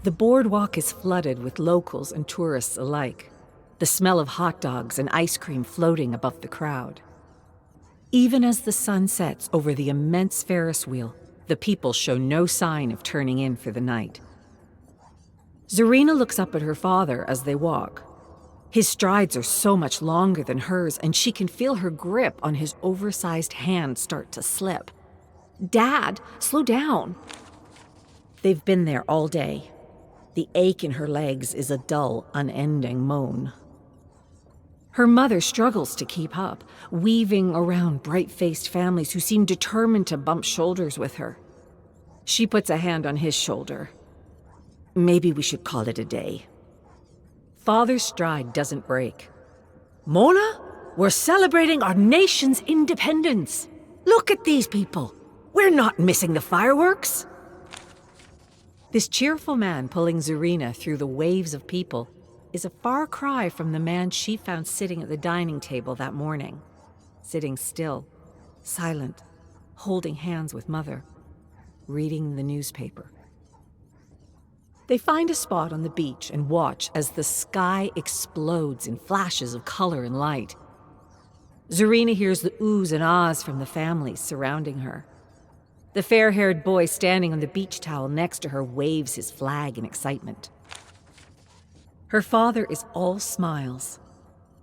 The boardwalk is flooded with locals and tourists alike, the smell of hot dogs and ice cream floating above the crowd. Even as the sun sets over the immense Ferris wheel, the people show no sign of turning in for the night. Zarina looks up at her father as they walk. His strides are so much longer than hers, and she can feel her grip on his oversized hand start to slip. "Dad, slow down." They've been there all day. The ache in her legs is a dull, unending moan. Her mother struggles to keep up, weaving around bright-faced families who seem determined to bump shoulders with her. She puts a hand on his shoulder. "Maybe we should call it a day." Father's stride doesn't break. "Mona, we're celebrating our nation's independence. Look at these people. We're not missing the fireworks." This cheerful man pulling Zarina through the waves of people is a far cry from the man she found sitting at the dining table that morning. Sitting still, silent, holding hands with Mother, reading the newspaper. They find a spot on the beach and watch as the sky explodes in flashes of color and light. Zarina hears the oohs and ahs from the families surrounding her. The fair-haired boy standing on the beach towel next to her waves his flag in excitement. Her father is all smiles,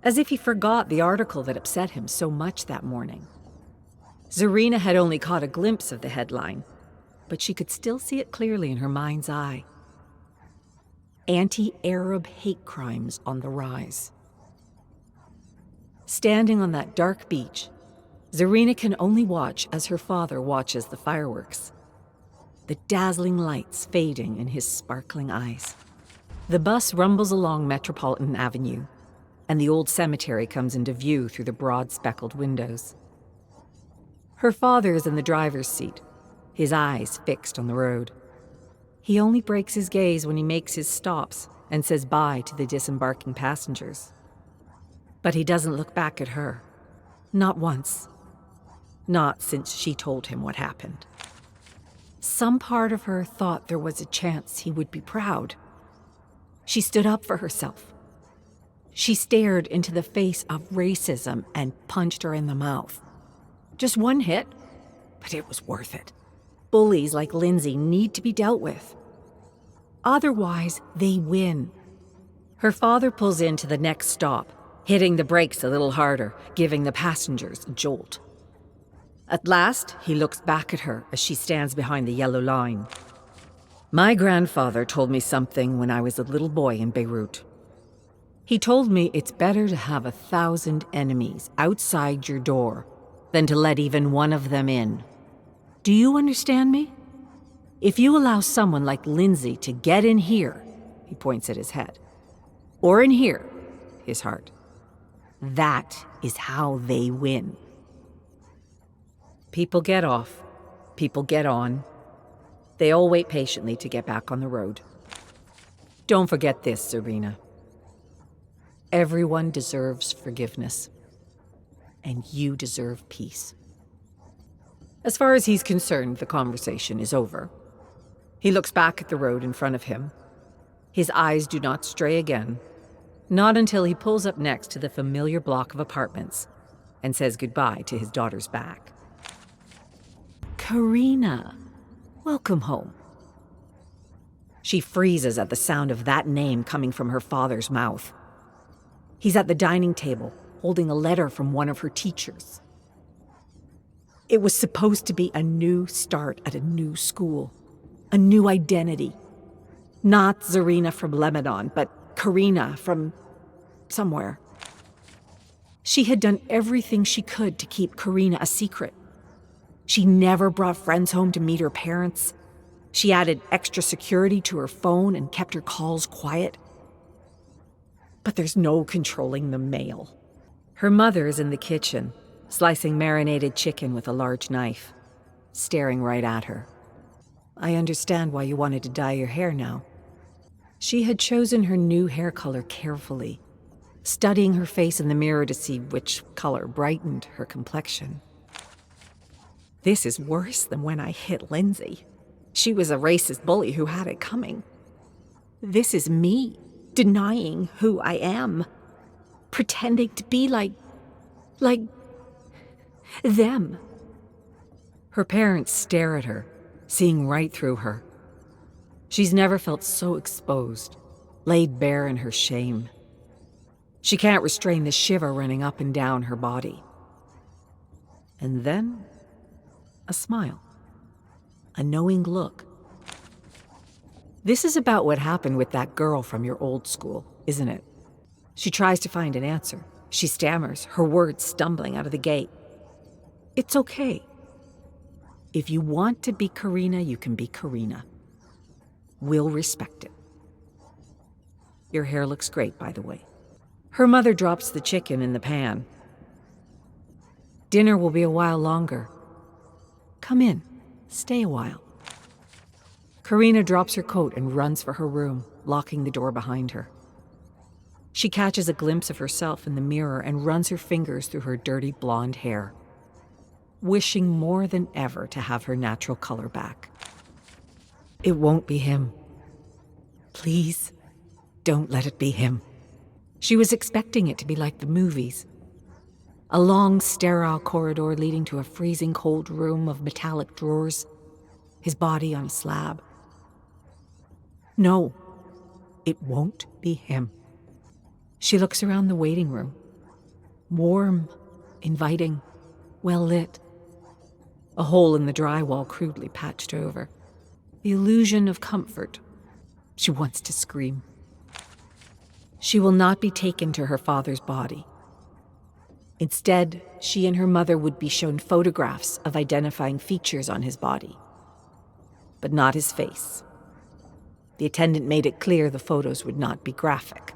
as if he forgot the article that upset him so much that morning. Zarina had only caught a glimpse of the headline, but she could still see it clearly in her mind's eye. Anti-Arab hate crimes on the rise. Standing on that dark beach, Zarina can only watch as her father watches the fireworks, the dazzling lights fading in his sparkling eyes. The bus rumbles along Metropolitan Avenue, and the old cemetery comes into view through the broad speckled windows. Her father is in the driver's seat, his eyes fixed on the road. He only breaks his gaze when he makes his stops and says bye to the disembarking passengers. But he doesn't look back at her. Not once. Not since she told him what happened. Some part of her thought there was a chance he would be proud. She stood up for herself. She stared into the face of racism and punched her in the mouth. Just one hit, but it was worth it. Bullies like Lindsay need to be dealt with. Otherwise, they win. Her father pulls into the next stop, hitting the brakes a little harder, giving the passengers a jolt. At last, he looks back at her as she stands behind the yellow line. "My grandfather told me something when I was a little boy in Beirut. He told me it's better to have 1,000 enemies outside your door than to let even one of them in. Do you understand me? If you allow someone like Lindsay to get in here," he points at his head, "or in here," his heart, "that is how they win." People get off. People get on. They all wait patiently to get back on the road. Don't forget this, Zarina. Everyone deserves forgiveness. And you deserve peace. As far as he's concerned, the conversation is over. He looks back at the road in front of him. His eyes do not stray again, not until he pulls up next to the familiar block of apartments and says goodbye to his daughter's back. Karina, welcome home. She freezes at the sound of that name coming from her father's mouth. He's at the dining table, holding a letter from one of her teachers. It was supposed to be a new start at a new school, a new identity. Not Zarina from Lebanon, but Karina from somewhere. She had done everything she could to keep Karina a secret. She never brought friends home to meet her parents. She added extra security to her phone and kept her calls quiet. But there's no controlling the mail. Her mother is in the kitchen, slicing marinated chicken with a large knife, staring right at her. "I understand why you wanted to dye your hair now." She had chosen her new hair color carefully, studying her face in the mirror to see which color brightened her complexion. "This is worse than when I hit Lindsay. She was a racist bully who had it coming. This is me, denying who I am, pretending to be like them. Her parents stare at her, seeing right through her. She's never felt so exposed, laid bare in her shame. She can't restrain the shiver running up and down her body. And then, a smile. A knowing look. This is about what happened with that girl from your old school, isn't it? She tries to find an answer. She stammers, her words stumbling out of the gate. It's okay. If you want to be Karina, you can be Karina. We'll respect it. Your hair looks great, by the way. Her mother drops the chicken in the pan. Dinner will be a while longer. Come in. Stay a while. Karina drops her coat and runs for her room, locking the door behind her. She catches a glimpse of herself in the mirror and runs her fingers through her dirty blonde hair, wishing more than ever to have her natural color back. It won't be him. Please, don't let it be him. She was expecting it to be like the movies. A long, sterile corridor leading to a freezing cold room of metallic drawers, his body on a slab. No, it won't be him. She looks around the waiting room. Warm, inviting, well lit. A hole in the drywall crudely patched over. The illusion of comfort. She wants to scream. She will not be taken to her father's body. Instead, she and her mother would be shown photographs of identifying features on his body, but not his face. The attendant made it clear the photos would not be graphic,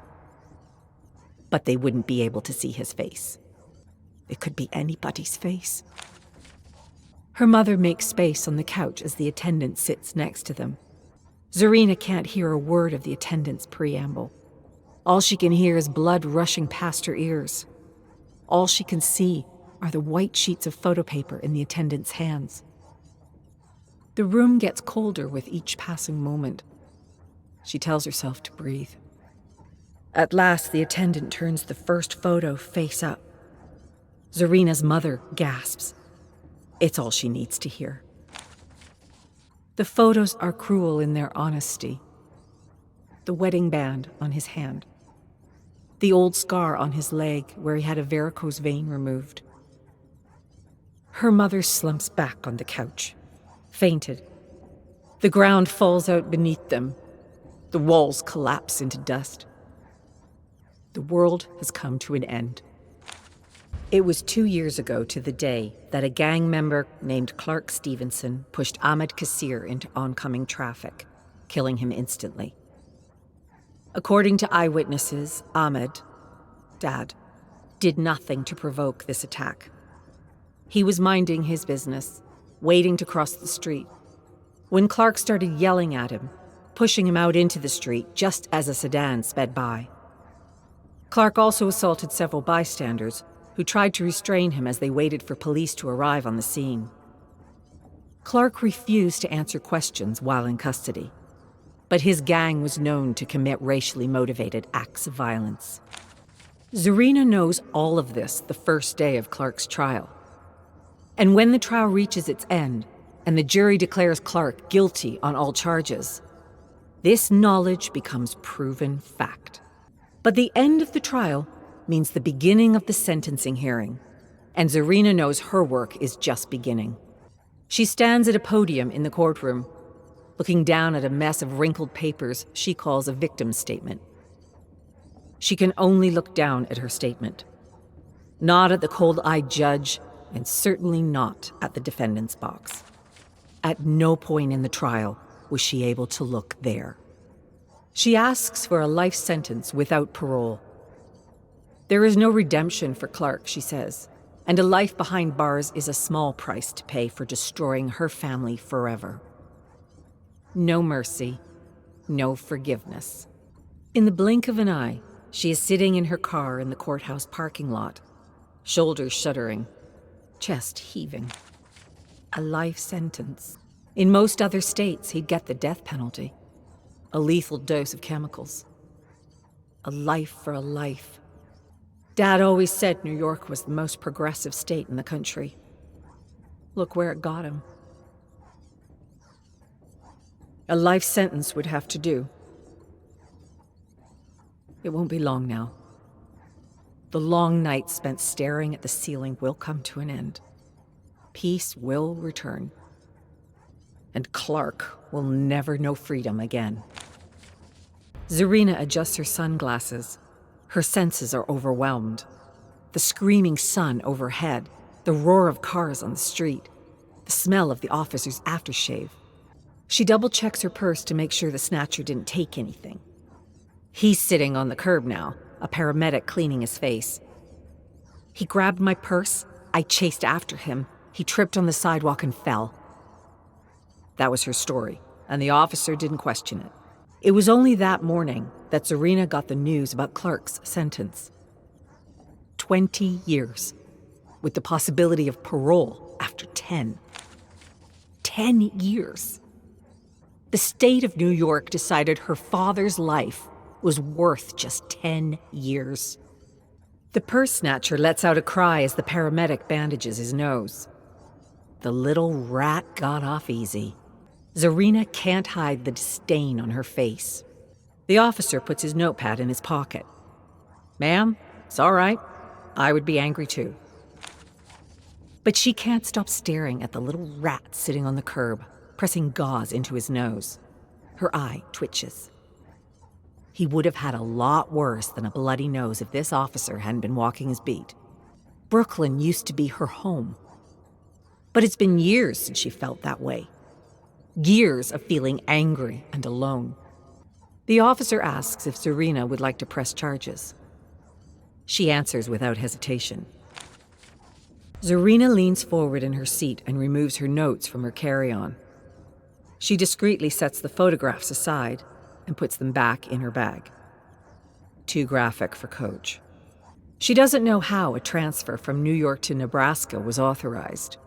but they wouldn't be able to see his face. It could be anybody's face. Her mother makes space on the couch as the attendant sits next to them. Zarina can't hear a word of the attendant's preamble. All she can hear is blood rushing past her ears. All she can see are the white sheets of photo paper in the attendant's hands. The room gets colder with each passing moment. She tells herself to breathe. At last, the attendant turns the first photo face up. Zarina's mother gasps. It's all she needs to hear. The photos are cruel in their honesty. The wedding band on his hand. The old scar on his leg where he had a varicose vein removed. Her mother slumps back on the couch, fainted. The ground falls out beneath them. The walls collapse into dust. The world has come to an end. It was 2 years ago to the day that a gang member named Clark Stevenson pushed Ahmed Kassir into oncoming traffic, killing him instantly. According to eyewitnesses, Ahmed, Dad, did nothing to provoke this attack. He was minding his business, waiting to cross the street, when Clark started yelling at him, pushing him out into the street just as a sedan sped by. Clark also assaulted several bystanders who tried to restrain him as they waited for police to arrive on the scene. Clark refused to answer questions while in custody, but his gang was known to commit racially motivated acts of violence. Zarina knows all of this the first day of Clark's trial. And when the trial reaches its end, and the jury declares Clark guilty on all charges, this knowledge becomes proven fact. But the end of the trial means the beginning of the sentencing hearing, and Zarina knows her work is just beginning. She stands at a podium in the courtroom, looking down at a mess of wrinkled papers she calls a victim statement. She can only look down at her statement, not at the cold-eyed judge, and certainly not at the defendant's box. At no point in the trial was she able to look there. She asks for a life sentence without parole. There is no redemption for Clark, she says, and a life behind bars is a small price to pay for destroying her family forever. No mercy, no forgiveness. In the blink of an eye, she is sitting in her car in the courthouse parking lot, shoulders shuddering, chest heaving. A life sentence. In most other states, he'd get the death penalty. a lethal dose of chemicals. A life for a life. Dad always said New York was the most progressive state in the country. Look where it got him. A life sentence would have to do. It won't be long now. The long night spent staring at the ceiling will come to an end. Peace will return. And Clark will never know freedom again. Zarina adjusts her sunglasses. Her senses are overwhelmed. The screaming sun overhead, the roar of cars on the street, the smell of the officer's aftershave. She double-checks her purse to make sure the snatcher didn't take anything. He's sitting on the curb now, a paramedic cleaning his face. He grabbed my purse. I chased after him. He tripped on the sidewalk and fell. That was her story, and the officer didn't question it. It was only that morning that Zarina got the news about Clark's sentence. 20 years, with the possibility of parole after 10. 10 years. The state of New York decided her father's life was worth just 10 years. The purse snatcher lets out a cry as the paramedic bandages his nose. The little rat got off easy. Zarina can't hide the disdain on her face. The officer puts his notepad in his pocket. "Ma'am, it's all right. I would be angry too." But she can't stop staring at the little rat sitting on the curb, pressing gauze into his nose. Her eye twitches. He would have had a lot worse than a bloody nose if this officer hadn't been walking his beat. Brooklyn used to be her home. But it's been years since she felt that way. Years of feeling angry and alone. The officer asks if Zarina would like to press charges. She answers without hesitation. Zarina leans forward in her seat and removes her notes from her carry-on. She discreetly sets the photographs aside and puts them back in her bag. Too graphic for Coach. She doesn't know how a transfer from New York to Nebraska was authorized.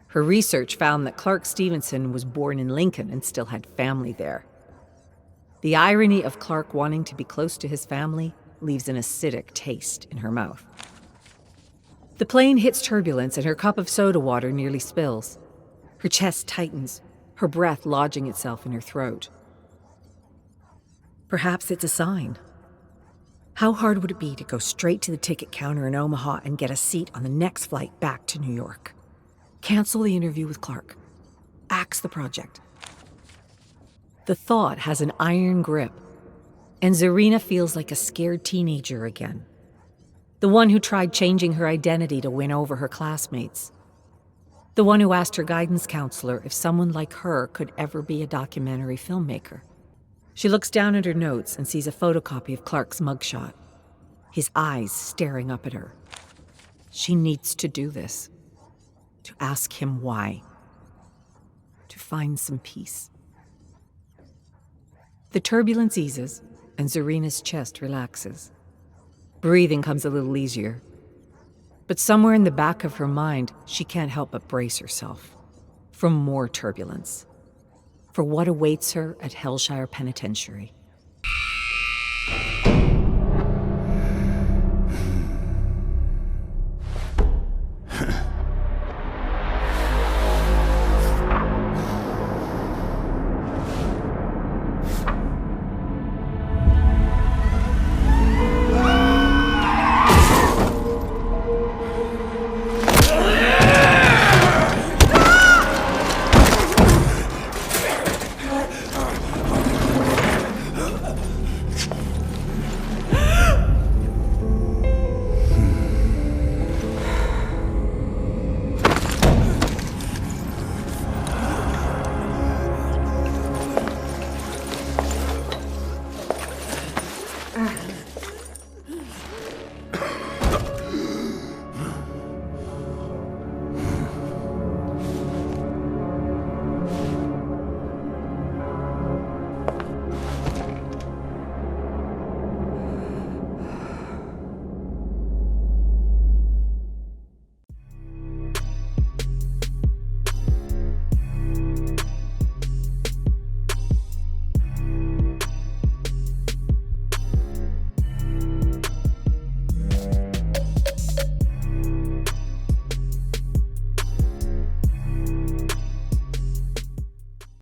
Her research found that Clark Stevenson was born in Lincoln and still had family there. The irony of Clark wanting to be close to his family leaves an acidic taste in her mouth. The plane hits turbulence and her cup of soda water nearly spills. Her chest tightens, her breath lodging itself in her throat. Perhaps it's a sign. How hard would it be to go straight to the ticket counter in Omaha and get a seat on the next flight back to New York? Cancel the interview with Clark. Axe the project. The thought has an iron grip, and Zarina feels like a scared teenager again. The one who tried changing her identity to win over her classmates. The one who asked her guidance counselor if someone like her could ever be a documentary filmmaker. She looks down at her notes and sees a photocopy of Clark's mugshot, his eyes staring up at her. She needs to do this. To ask him why. To find some peace. The turbulence eases, and Zarina's chest relaxes. Breathing comes a little easier. But somewhere in the back of her mind, she can't help but brace herself for more turbulence. For what awaits her at Hellshire Penitentiary.